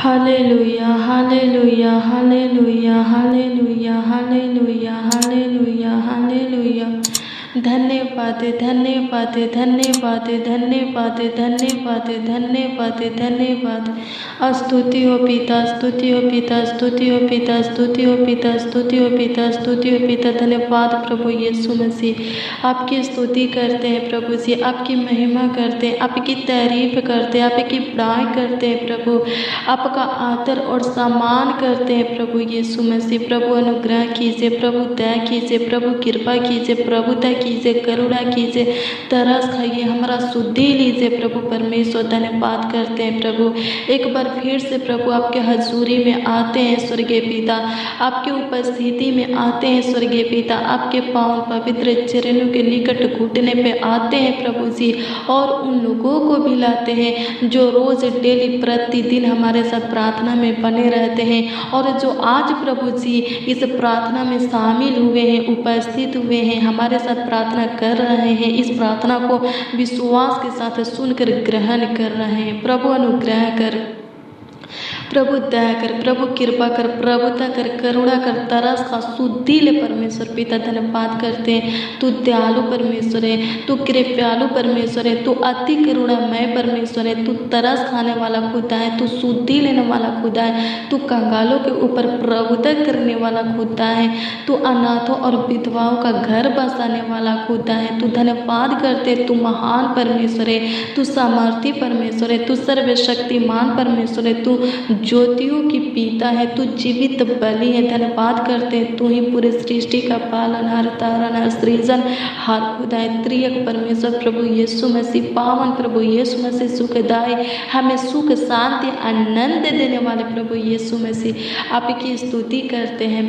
Hallelujah hallelujah hallelujah hallelujah hallelujah hallelujah hallelujah. धन्यवाद धन्यवाद धन्यवाद धन्यवाद धन्यवाद धन्यवाद धन्यवाद। स्तुति हो पिता, स्तुति हो पिता, स्तुति हो पिता, स्तुति हो पिता, स्तुति हो पिता, स्तुति हो पिता। धन्यवाद प्रभु यीशु मसीह। आपकी स्तुति करते हैं प्रभु जी, आपकी महिमा करते हैं, आपकी तारीफ करते हैं, आपकी बड़ाई करते हैं प्रभु, आपका आदर और सम्मान करते हैं प्रभु यीशु मसीह। प्रभु अनुग्रह कीजिए, प्रभु दया कीजिए, प्रभु कृपा कीजिए, प्रभुता कीजिए, करुणा कीजिए, तरस खाइए, हमारा शुद्धि लीजिए प्रभु परमेश्वर। धन्यवाद करते हैं प्रभु। एक बार फिर से प्रभु आपके हजूरी में आते हैं स्वर्गीय पिता, आपकी उपस्थिति में आते हैं स्वर्गीय पिता, आपके पावन पवित्र चरणों के निकट घुटने पे आते हैं प्रभु जी, और उन लोगों को भी लाते हैं जो रोज डेली प्रतिदिन हमारे साथ प्रार्थना में बने रहते हैं, और जो आज प्रभु जी इस प्रार्थना में शामिल हुए हैं, उपस्थित हुए हैं, हमारे साथ प्रार्थना कर रहे हैं, इस प्रार्थना को विश्वास के साथ सुनकर ग्रहण कर रहे हैं। प्रभु अनुग्रह कर, प्रभु दया कर, प्रभु कृपा कर, प्रभुता कर, करुणा कर, तरस का शुद्धि ले परमेश्वर पिता। धन्यवाद करते हैं, तू दयालु परमेश्वर है, तू कृपालु परमेश्वर है, तू अति करुणामय परमेश्वर है, तू तरस खाने वाला खुदा है, तू शुद्धि लेने वाला खुदा है, तू कंगालों के ऊपर प्रभुता करने वाला खुदा है, तू अनाथों और विधवाओं का घर बसाने वाला खुदा है। तू धन्यवाद करते, तू महान परमेश्वर है, तू सामर्थी परमेश्वर है, तू सर्वशक्तिमान परमेश्वर है, तू ज्योतियों की पिता है, तू जीवित बलि है। धन्यवाद करते हैं, तू ही पूरे सृष्टि का पालनहार, तारनहार, सृजन हार खुदा है, त्रिएक परमेश्वर प्रभु यीशु मसीह, पावन प्रभु यीशु मसीह, सुखदाई, हमें सुख शांति आनंद देने वाले प्रभु यीशु मसीह। आपकी स्तुति करते हैं,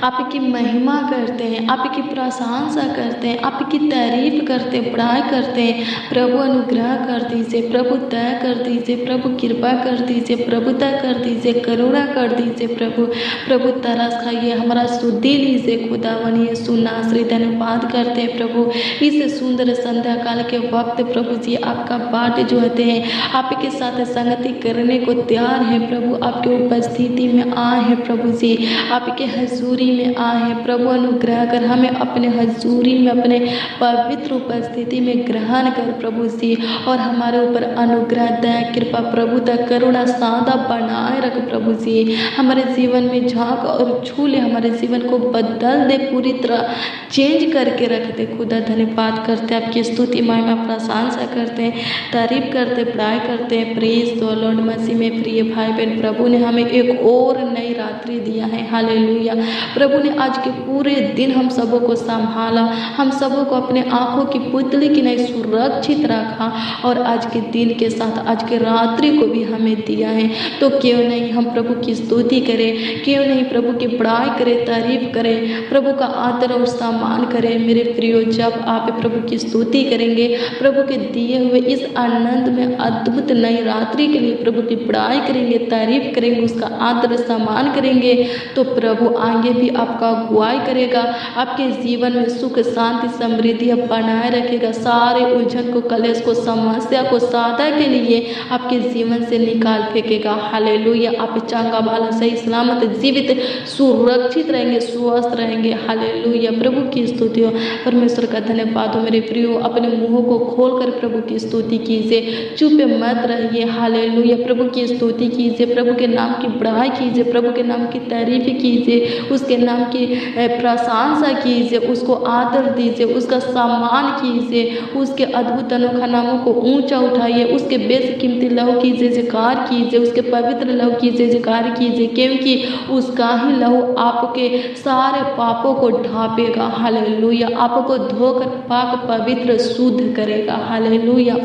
आपकी महिमा करते हैं, आपकी प्रशंसा करते हैं, आपकी तारीफ करते हैं, बड़ाई करते हैं। प्रभु अनुग्रह कर दीजिए, प्रभु दया कर दीजिए, प्रभु कृपा कर दीजिए, प्रभुता कर दीजिए, करुणा कर दीजिए प्रभु। प्रभु तरस खाइए, हमारा शुद्धि लीजिए खुदा बनिए सुनाश्री। धन्यवाद करते हैं प्रभु इस सुंदर संध्या काल के वक्त प्रभु जी, आपका बाट जो होते हैं आपके साथ संगति करने को तैयार है प्रभु, आपके उपस्थिति में आए हैं प्रभु जी, आपके हजूरी में आए हैं प्रभु। अनुग्रह कर, हमें अपने हजूरी में, अपने पवित्र उपस्थिति में ग्रहण कर प्रभु जी, और हमारे ऊपर अनुग्रह दया कृपा प्रभुता करुणा सादा बनाए रख प्रभु जी। हमारे जीवन में झांक और छू ले, हमारे जीवन को बदल दे, पूरी तरह चेंज करके रख दे खुदा। धन्यवाद करते हैं, आपकी स्तुति महिमा प्रशंसा करते हैं, तारीफ करते, बड़ाई करते हैं। प्रेज दो लॉर्ड मसीह में प्रिय भाई बहन, प्रभु ने हमें एक और नई रात्रि दिया है। हालेलुया। प्रभु ने आज के पूरे दिन हम सबों को संभाला, हम सबों को अपने आंखों की पुतली की नहीं सुरक्षित रखा, और आज के दिन के साथ आज के रात्रि को भी हमें दिया है। तो क्यों नहीं हम प्रभु की स्तुति करें, क्यों नहीं प्रभु की बड़ाई करें, तारीफ करें, प्रभु का आदर और सम्मान करें। मेरे प्रियो, जब आप प्रभु की स्तुति करेंगे, प्रभु के दिए हुए इस आनंद में अद्भुत नई रात्रि के लिए प्रभु की बड़ाई करेंगे, तारीफ करेंगे, उसका आदर सम्मान करेंगे, तो प्रभु आगे भी आपका अगुवाई करेगा, आपके जीवन में सुख शांति समृद्धि बनाए रखेगा, सारे उलझन को, कलेश को, समस्या को सादा के लिए आपके जीवन से निकाल फेंकेगा। हालेलुया। आप चंगा भला सही सलामत जीवित सुरक्षित रहेंगे, स्वस्थ रहेंगे। हालेलुया। प्रभु की स्तुति हो, परमेश्वर का धन्यवाद हो। मेरे प्रियो, अपने मुंह को खोलकर प्रभु की स्तुति कीजिए, चुप मत रहिए। हालेलुया। प्रभु की स्तुति कीजिए, प्रभु के नाम की बड़ाई कीजिए, प्रभु के नाम की तारीफ कीजिए, उसके नाम की प्रशंसा कीजिए, उसको आदर दीजिए, उसका सम्मान कीजिए, उसके अद्भुत अनोखा नामों को ऊंचा उठाइए, उसके बेशकीमती लहू की जयकार कीजिए, उसके पवित्र लहू की जयकार कीजिए, क्योंकि उसका ही लहू आपके सारे पापों को ढांपेगा। हालेलुया। आपको धोकर पाक पवित्र शुद्ध करेगा। हालेलुया।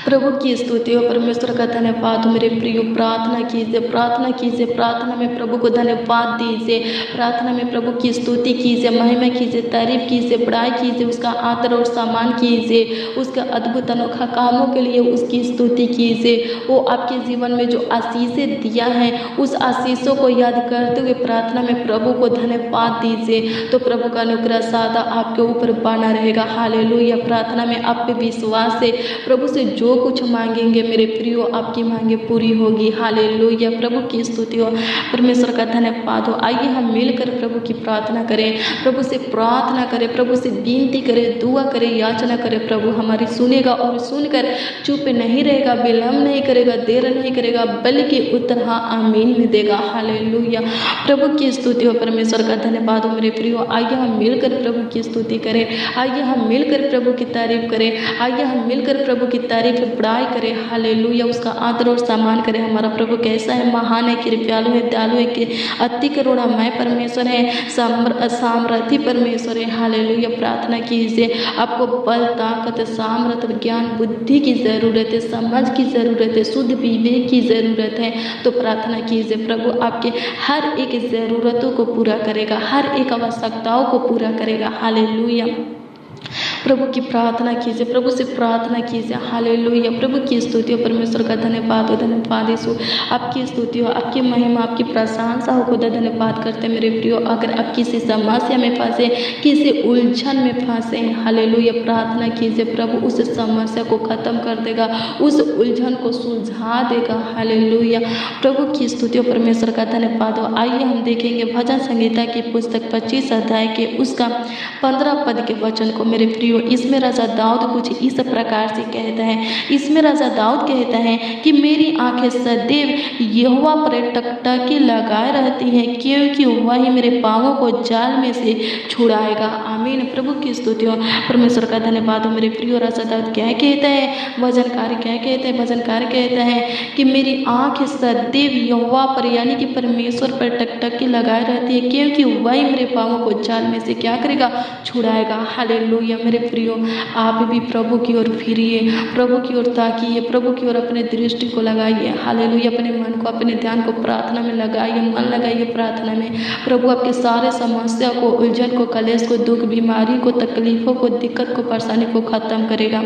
प्रभु की स्तुति हो, परमेश्वर का धन्यवाद हो। मेरे प्रियो, प्रार्थना कीजिए, प्रार्थना कीजिए, प्रार्थना में प्रभु को धन्यवाद दीजिए, प्रार्थना में प्रभु की स्तुति कीजिए, महिमा कीजिए, तारीफ कीजिए, बड़ाई कीजिए, उसका आदर और सम्मान कीजिए, उसका अद्भुत अनोखा कामों के लिए उसकी स्तुति कीजिए। वो आपके जीवन में जो आशीषें दिया है, उस आशीषों को याद करते हुए प्रार्थना में प्रभु को धन्यवाद दीजिए, तो प्रभु का अनुग्रह सादा आपके ऊपर बना रहेगा। हालेलुया। प्रार्थना में आप पे विश्वास से प्रभु से जो कुछ मांगेंगे मेरे प्रियो आपकी मांगे पूरी होगी। हालेलुया, प्रभु की स्तुति हो, परमेश्वर का धन्यवाद हो। आइए हम मिलकर प्रभु की प्रार्थना करें, प्रभु से प्रार्थना करें, प्रभु से विनती करें, दुआ करें, याचना करें। प्रभु हमारी सुनेगा और सुनकर चुप नहीं रहेगा, विलम्ब नहीं करेगा, देर नहीं करेगा, बल्कि उत्तर हाँ आमीन में देगा। हालेलुया, प्रभु की स्तुति हो, परमेश्वर का धन्यवाद हो। मेरे प्रियो आइए हम मिलकर प्रभु की स्तुति करें, आइए हम मिलकर प्रभु की तारीफ करें, आइए हम मिलकर प्रभु की तारीफ बड़ाई करें। हालेलुया, उसका आदर और सम्मान करें। हमारा प्रभु कैसा है, महान है, कृपालु है, दयालु है, कि अति करुणामय परमेश्वर है, सामर्थी परमेश्वर है। हालेलुया, प्रार्थना कीजिए। आपको बल, ताकत, सामर्थ्य, ज्ञान, बुद्धि की ज़रूरत है, समझ की ज़रूरत है, शुद्ध विवेक की ज़रूरत है। तो प्रार्थना कीजिए, प्रभु आपके हर एक ज़रूरतों को पूरा करेगा, हर एक आवश्यकताओं को पूरा करेगा। हालेलुया, प्रभु की प्रार्थना कीजिए, प्रभु से प्रार्थना कीजिए। हालेलुया, प्रभु की स्तुति हो, परमेश्वर का धन्यवाद हो, धन्यवाद यीशु, आपकी स्तुति हो, आपकी महिमा, आपकी प्रशंसा हो। खुदा धन्यवाद करते हैं मेरे प्रियो। अगर आप किसी समस्या में फंसे, किसी उलझन में फंसे हैं, हालेलुया, प्रार्थना कीजिए, प्रभु उस समस्या को ख़त्म कर देगा, उस उलझन को सुलझा देगा। हालेलुया, प्रभु की स्तुति हो, परमेश्वर का धन्यवाद हो। आइए हम देखेंगे भजन संहिता की पुस्तक 25 अध्याय के उसका 15 पद के वचन को। मेरे प्रियो, इसमें राजा दाऊद कुछ इस प्रकार से कहता है, इसमें राजा दाऊद कहता है कि मेरी आंखें सदैव यहोवा पर टकटकी लगाए रहती हैं, क्योंकि वही मेरे पाँवों को जाल में से छुड़ाएगा। आमीन, प्रभु की स्तुति हो, परमेश्वर का धन्यवाद हो। मेरे प्रियो, राजा दाऊद क्या कहता है, भजनकार क्या कहते हैं, भजनकार कहता है कि मेरी आंखें सदैव यहोवा पर यानी कि परमेश्वर पर टकटकी लगाए रहती है, क्योंकि वही मेरे पाँवों को जाल में से क्या करेगा, छुड़ाएगा। हालेलुया, मेरे प्रियो, आप भी प्रभु की ओर फिरिए, प्रभु की ओर ताकिए, प्रभु की ओर अपने दृष्टि को लगाइए। हालेलुया, अपने मन को, अपने ध्यान को प्रार्थना में लगाइए, मन लगाइए प्रार्थना में। प्रभु आपके सारे समस्या को, उलझन को, कलेश को, दुख, बीमारी को, तकलीफों को, दिक्कत को, परेशानी को खत्म करेगा,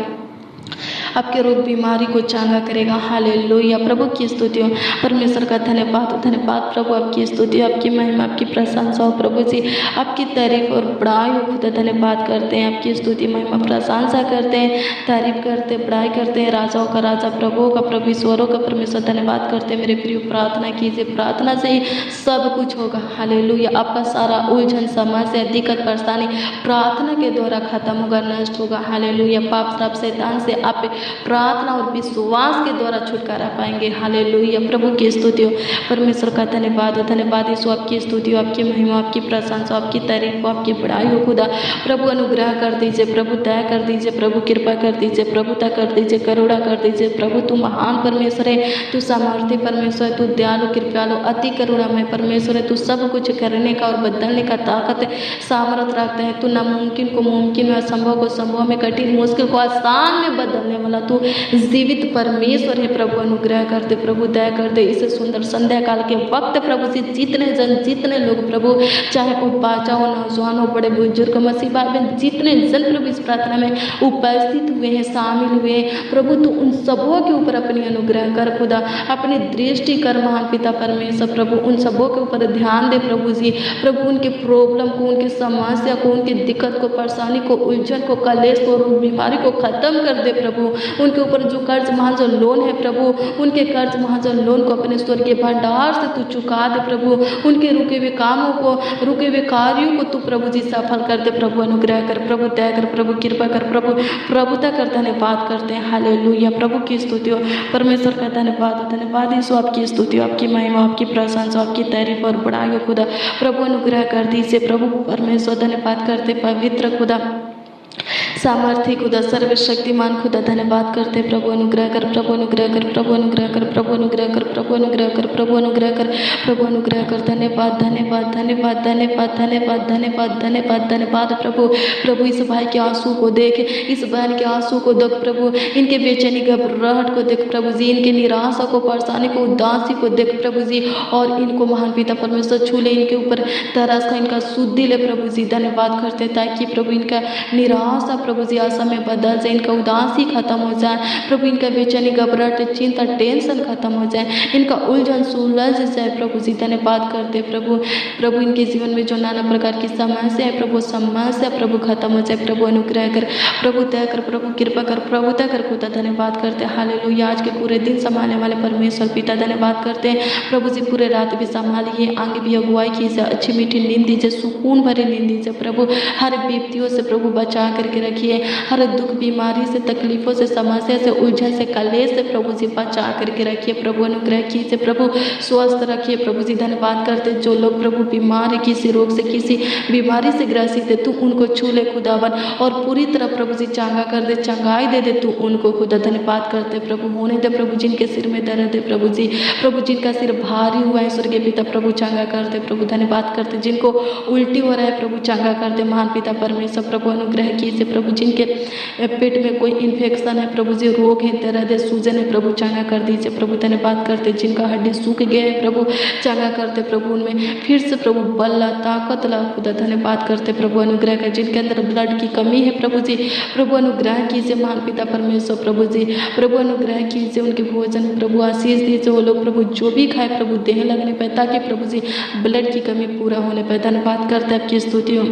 आपके रोग बीमारी को चंगा करेगा। हालेलुया, प्रभु की स्तुति हो, परमेश्वर का धन्यवाद हो, धन्यवाद प्रभु, आपकी स्तुति, आपकी महिमा, आपकी प्रशंसा हो। प्रभु जी आपकी तारीफ और बड़ाई हो। खुदा धन्यवाद करते हैं, आपकी स्तुति, महिमा, प्रशंसा करते हैं, तारीफ करते हैं, बड़ाई करते हैं। राजाओं का राजा, प्रभुओं का प्रभु, ईश्वरों का परमेश्वर, धन्यवाद करते हैं। मेरे प्रिय, प्रार्थना कीजिए, प्रार्थना से ही सब कुछ होगा। हालेलुया, आपका सारा उलझन, समस्या, दिक्कत, परेशानी प्रार्थना के द्वारा खत्म होगा, नष्ट होगा। हालेलुया, पाप, श्राप, शैतान से आप प्रार्थना और विश्वास के द्वारा छुटकारा पाएंगे। हालेलुया, प्रभु की स्तुति हो, परमेश्वर का धन्यवाद हो, धन्यवाद यीशु, आपकी स्तुति हो, आपकी महिमा, आपकी प्रशंसा, आपकी तारीफ हो, आपकी बड़ाई हो। खुदा प्रभु अनुग्रह कर दीजिए, प्रभु दया कर दीजिए, प्रभु कृपा कर दीजिए, प्रभुता कर दीजिए, करुणा कर दीजिए। प्रभु तू महान परमेश्वर है, तू सामर्थी परमेश्वर है, तू दयालु, कृपालु, अति करुणामय परमेश्वर है। तू सब कुछ करने का और बदलने का ताकत, सामर्थ रखता है। तू नामुमकिन को मुमकिन में, असंभव को संभव में, कठिन मुश्किल को आसान में बदलने वाला तू जीवित परमेश्वर है। प्रभु अनुग्रह कर दे, प्रभु दया कर दे। इस सुंदर संध्या काल के वक्त प्रभु से जितने लोग प्रभु, चाहे वो बच्चा हो, नौजवान हो, बड़े बुजुर्ग, मसीबा में जितने जन प्रभु इस प्रार्थना में उपस्थित हुए हैं, शामिल हुए हैं, प्रभु तू उन सबों के ऊपर अपनी अनुग्रह कर। खुदा अपनी दृष्टि कर, महान पिता परमेश्वर, प्रभु उन सबों के ऊपर ध्यान दे। प्रभु जी, प्रभु उनके प्रॉब्लम को, उनकी समस्या को, उनकी दिक्कत को, परेशानी को, उलझन को, कलेश को, रोग बीमारी को खत्म कर दे। प्रभु उनके ऊपर जो कर्ज महाजन लोन है, प्रभु उनके कर्ज महाजन लोन को अपने स्वर्गीय भंडार से तू चुका दे। प्रभु उनके रुके हुए कामों को, रुके हुए कार्यों को तू प्रभु जी सफल कर दे। प्रभु अनुग्रह कर, प्रभु दया कर, प्रभु कृपा कर, प्रभु प्रभुता कर। धन्यवाद करते हैं। हालेलुया, प्रभु की स्तुति हो, परमेश्वर का धन्यवाद हो, धन्यवाद यीशु, आपकी स्तुति हो, आपकी महिमा, आपकी प्रशंसा, आपकी तारीफ और बड़ाई हो। खुदा प्रभु अनुग्रह कर दीजिए, प्रभु परमेश्वर धन्यवाद करते, पवित्र खुदा, सामर्थी खुदा, सर्वशक्तिमान खुदा, धन्यवाद करते। प्रभु अनुग्रह कर, प्रभु अनुग्रह कर, प्रभु अनुग्रह कर, प्रभु अनुग्रह कर, प्रभु अनुग्रह कर, प्रभु अनुग्रह कर, प्रभु अनुग्रह कर। धन्यवाद, धन्यवाद, धन्यवाद, धन्यवाद, धन्यवाद, धन्यवाद, धन्यवाद, धन्यवाद प्रभु। प्रभु इस भाई के आंसू को देख, इस बहन के आंसू को देख प्रभु, इनके बेचैनी, घबराहट को देख प्रभु जी, इनके निराशा को, परेशानी को, उदासी को देख प्रभु जी, और इनको महान पिता परमेश्वर छू ले, इनके ऊपर तरस का, इनका शुद्धि ले प्रभु जी। धन्यवाद करते ताकि प्रभु इनका निराशा प्रभु प्रभु जी आशा में बदल जाए, इनका उदासी खत्म हो जाए प्रभु, इनका बेचैनी, घबराहट, चिंता, टेंशन खत्म हो जाए, इनका उलझन सुलझ जाए प्रभु जी। धन्यवाद करते प्रभु। प्रभु इनके जीवन में जो नाना प्रकार की समस्या है प्रभु, समस्या प्रभु खत्म हो जाए प्रभु, अनुग्रह कर प्रभु, दया कर प्रभु, कृपा कर प्रभु, दया कर खुदा। धन्यवाद करते हालेलुया। आज के पूरे दिन संभालने वाले परमेश्वर पिता धन्यवाद करते हैं प्रभु जी। पूरे रात भी संभालिए, आगे भी अगुवाई कीजिए, अच्छी मीठी नींद दीजिए, सुकून भरी नींद दीजिए प्रभु। हर विपत्तियों से प्रभु बचा करके रखिए, हर दुख, बीमारी से, तकलीफों से, समस्या से, उलझन से, कलेश से प्रभु जी बचा करके रखिए प्रभु। अनुग्रह कीजिए प्रभु, स्वस्थ रखिए प्रभु जी। धन्यवाद करते जो लोग प्रभु बीमार है, किसी रोग से, किसी बीमारी से ग्रसित है, तू उनको छू ले खुदावन और पूरी तरह प्रभु जी चंगा कर दे, चंगाई दे दे तू उनको खुदा। धन्यवाद करते प्रभु। होने दे प्रभु जिनके सिर में दर्द है प्रभु जी, प्रभु जिनका सिर भारी हुआ है स्वर्गीय पिता प्रभु चंगा कर दे प्रभु। धन्यवाद करते जिनको उल्टी हो रहा है प्रभु चंगा कर दे महान पिता परमेश्वर प्रभु। अनुग्रह कीजिए प्रभु, जिनके पेट में कोई इन्फेक्शन है प्रभु जी, रोग है, दर्द है, सूजन है प्रभु चंगा कर दीजिए प्रभु। धन्यवाद करते जिनका हड्डी सूख गया है प्रभु चंगा करते प्रभु, उनमें फिर से प्रभु बल ला, ताकत ला खुदा। धन्यवाद करते प्रभु। अनुग्रह कर जिनके अंदर ब्लड की कमी है प्रभु जी, प्रभु अनुग्रह कीजिए महान पिता परमेश्वर प्रभु जी। प्रभु अनुग्रह कीजिए, उनके भोजन में प्रभु आशीष दीजिए, वो लोग प्रभु जो भी खाए प्रभु देह लगने पाए, ताकि प्रभु जी ब्लड की कमी पूरा होने पाए। धन्यवाद करते आपकी स्तुति हो,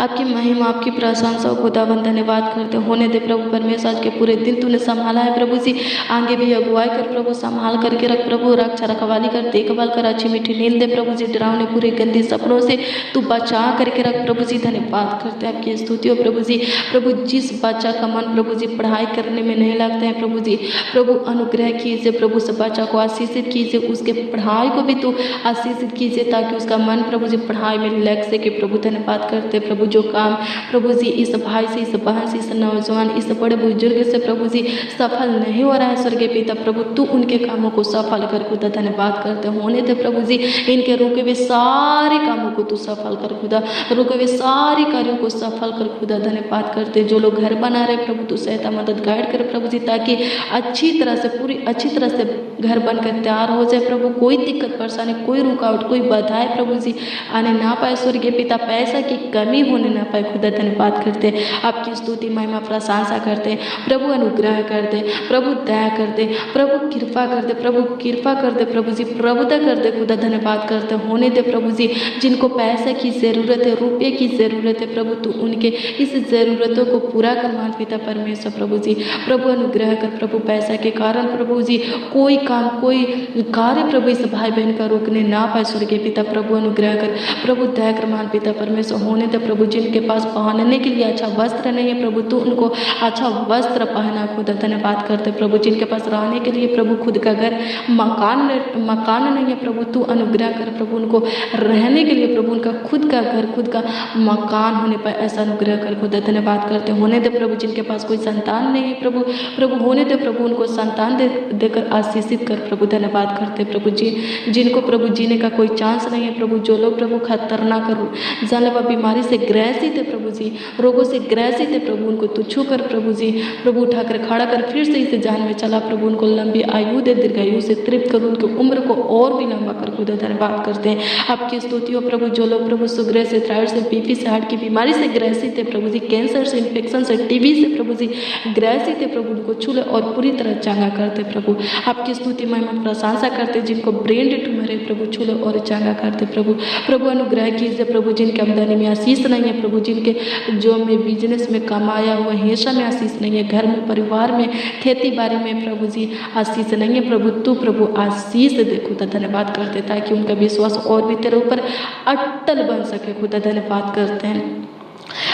आपकी महिमा, आपकी प्रशंसा खुदावन। धन्यवाद करते होने दे प्रभु परमेश्वर। आज के पूरे दिन तूने संभाला है प्रभु जी, आगे भी अगुवाई कर प्रभु, संभाल करके रख प्रभु, रक्षा रखवाली कर, देखभाल कर, अच्छी मीठी नींद दे प्रभु जी। डरावने पूरे गंदे सपनों से तू बचा करके रख प्रभु जी। धन्यवाद करते हैं आपकी स्तुति हो प्रभु जी। प्रभु जिस बच्चा का मन प्रभु जी पढ़ाई करने में नहीं लगता है प्रभु जी, प्रभु अनुग्रह कीजिए प्रभु, उस बच्चा को आशीषित कीजिए, उसके पढ़ाई को भी तू आशीषित कीजिए, ताकि उसका मन प्रभु जी पढ़ाई में लग सके प्रभु। धन्यवाद करते प्रभु जो काम प्रभु जी इस भाई से, इस बहन से, इस नौजवान, इस बड़े बुजुर्ग से प्रभु जी सफल नहीं हो रहा है स्वर्गीय पिता प्रभु, तू उनके कामों को सफल कर खुदा। धन्यवाद करते होने थे प्रभु जी, इनके रुके हुए सारे कामों को तू सफल कर खुदा, रुके हुए सारे कार्यों को सफल कर खुदा। धन्यवाद करते जो लोग घर बना रहे प्रभु, तू सहायता मदद गाइड कर प्रभु जी, ताकि अच्छी तरह से, पूरी अच्छी तरह से घर बनकर तैयार हो जाए प्रभु। कोई दिक्कत परेशानी, कोई रुकावट, कोई बाधाएं प्रभु जी आने ना पाए स्वर्गीय पिता, पैसा की कमी होने ना पाए खुदा। धन्यवाद करते, आपकी स्तुति महिमा प्रशंसा करते प्रभु। अनुग्रह करते प्रभु, दया करते प्रभु, कृपा करते प्रभु, कृपा करते प्रभु जी, प्रभुता करते खुदा। धन्यवाद करते होने दे प्रभु जी, जिनको पैसे की ज़रूरत है, रुपये की ज़रूरत है प्रभु, तू उनके इस ज़रूरतों को पूरा कर मान पिता परमेश्वर प्रभु जी। प्रभु अनुग्रह कर प्रभु, पैसा के कारण प्रभु जी कोई काम, कोई कार्य प्रभु इस भाई बहन का रोकने ना पाए स्वर्गीय पिता प्रभु। अनुग्रह कर प्रभु, दया कर मान पिता परमेश्वर होने दे प्रभु, जिनके पास पहनने के लिए अच्छा वस्त्र नहीं है प्रभु, तू उनको अच्छा वस्त्र पहना खुदा। धन्यवाद करते प्रभु, जिनके पास रहने के लिए प्रभु खुद का घर, मकान नहीं है प्रभु, तू अनुग्रह कर प्रभु, उनको रहने के लिए प्रभु उनका खुद का घर, खुद का मकान होने पाए, ऐसा अनुग्रह कर खुदा। धन्यवाद करते होने दे प्रभु, जिनके पास कोई संतान नहीं है प्रभु, प्रभु होने दे प्रभु, उनको संतान देकर आशीषित कर प्रभु। धन्यवाद करते प्रभु जी, जिनको प्रभु जीने का कोई चांस नहीं है प्रभु, जो लोग प्रभु खतरनाक जानलेवा बीमारी से ग्रसित है प्रभु जी, रोगों से ग्रसित है प्रभु, उनको तू छू कर प्रभु जी, प्रभु उठाकर खड़ा कर, फिर से इस जान में चला प्रभु, उनको लंबी आयु दे, दीर्घायु से तृप्त कर, उनकी उम्र को और भी लंबा कर खुदा। धन्यवाद करते हैं आपकी स्तुति हो प्रभु। जो लोग प्रभु सुग्रह से, थायराइड से, बीपी से, हार्ट की बीमारी से ग्रसित है प्रभु जी, कैंसर से, इन्फेक्शन से, टीबी से प्रभु जी ग्रसित है प्रभु, उनको छू ले और पूरी तरह चंगा करते प्रभु। आपकी स्तुति महिमा प्रशंसा करते, जिनको ब्रेन ट्यूमर है प्रभु, छू ले और चंगा करते प्रभु। प्रभु अनुग्रह कीजिए प्रभु, जिनके आमदनी में आशीष नहीं है प्रभु, जिनके जो में बिजनेस में कमाया हुआ हिस्सा में आशीष नहीं है, घर में, परिवार में, खेती बाड़ी में प्रभु जी आशीष नहीं है प्रभु, तू प्रभु आशीष दे खुदा। धन्यवाद करते ताकि उनका विश्वास और भी तेरे ऊपर अटल बन सके खुदा। धन्यवाद करते हैं,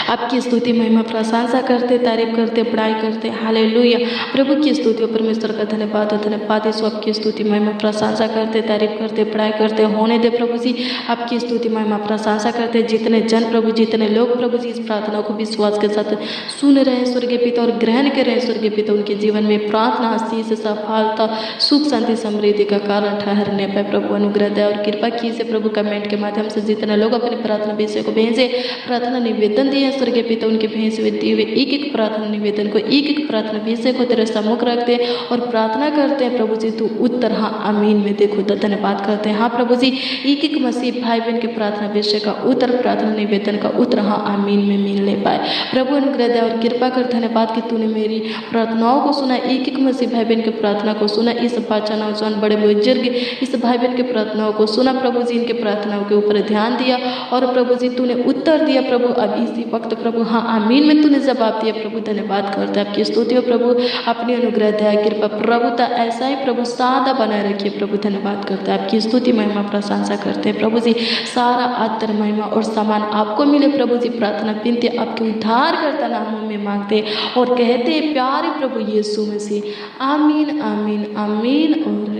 आपकी स्तुति महिमा प्रशंसा करते, तारीफ करते, पढ़ाई करते। हालेलुया प्रभु की स्तुति हो परमेश्वर का धन्यवाद हो, धन्यवाद यीशु। आपकी स्तुति महिमा प्रशंसा करते, तारीफ करते, पढ़ाई करते होने दे प्रभु जी। आपकी स्तुति महिमा प्रशंसा करते, जितने जन प्रभु, जितने लोग प्रभु जी इस प्रार्थना को विश्वास के साथ सुन रहे हैं स्वर्गीय पिता और ग्रहण कर रहे हैं स्वर्गीय पिता, उनके जीवन में प्रार्थना, आशीष, सफलता, सुख, शांति, समृद्धि का कारण ठहरने पाए प्रभु। अनुग्रह दया और कृपा कीजिए प्रभु। कमेंट के माध्यम से जितने लोग अपने प्रार्थना विषय को भेजे, प्रार्थना निवेदन दिए स्वर्गीय पिता उनके भेजे हुए दिए हुए एक एक प्रार्थना निवेदन को, एक एक प्रार्थना विषय को तेरे सम्मुख रखते हैं और प्रार्थना करते हैं प्रभु जी, तू उत्तर हाँ आमीन में देखो तो धन्यवाद करते हैं। हाँ प्रभु जी, एक एक मसीह भाई बहन के प्रार्थना विषय का उत्तर, प्रार्थना निवेदन का उत्तर हाँ आमीन में मिल ले पाए। प्रभु अनुग्रह दे और कृपा कर, धन्यवाद कि तूने मेरी प्रार्थनाओं को सुना, एक एक मसीह भाई बहन के प्रार्थना को सुना, इस बच्चा नौजवान बड़े बुजुर्ग इस भाई बहन के प्रार्थनाओं को सुना प्रभु जी, इनके प्रार्थनाओं के ऊपर ध्यान दिया और प्रभु जी तूने उत्तर दिया प्रभु, अब इसी वक्त प्रभु हाँ आमीन में तूने जवाब दिया प्रभु, धन्यवाद करते हैं। आपकी स्तुति हो प्रभु, अपनी अनुग्रह दया कृपा प्रभुता ऐसा ही प्रभु सादा बनाए रखिए प्रभु, धन्यवाद करते हैं। आपकी स्तुति महिमा प्रशंसा करते हैं प्रभु जी, सारा आदर महिमा और सम्मान आपको मिले प्रभु जी। प्रार्थना विनती आपके उद्धार करता नामों में मांगते और कहते प्यारे प्रभु यीशु मसीह, आमीन आमीन आमीन और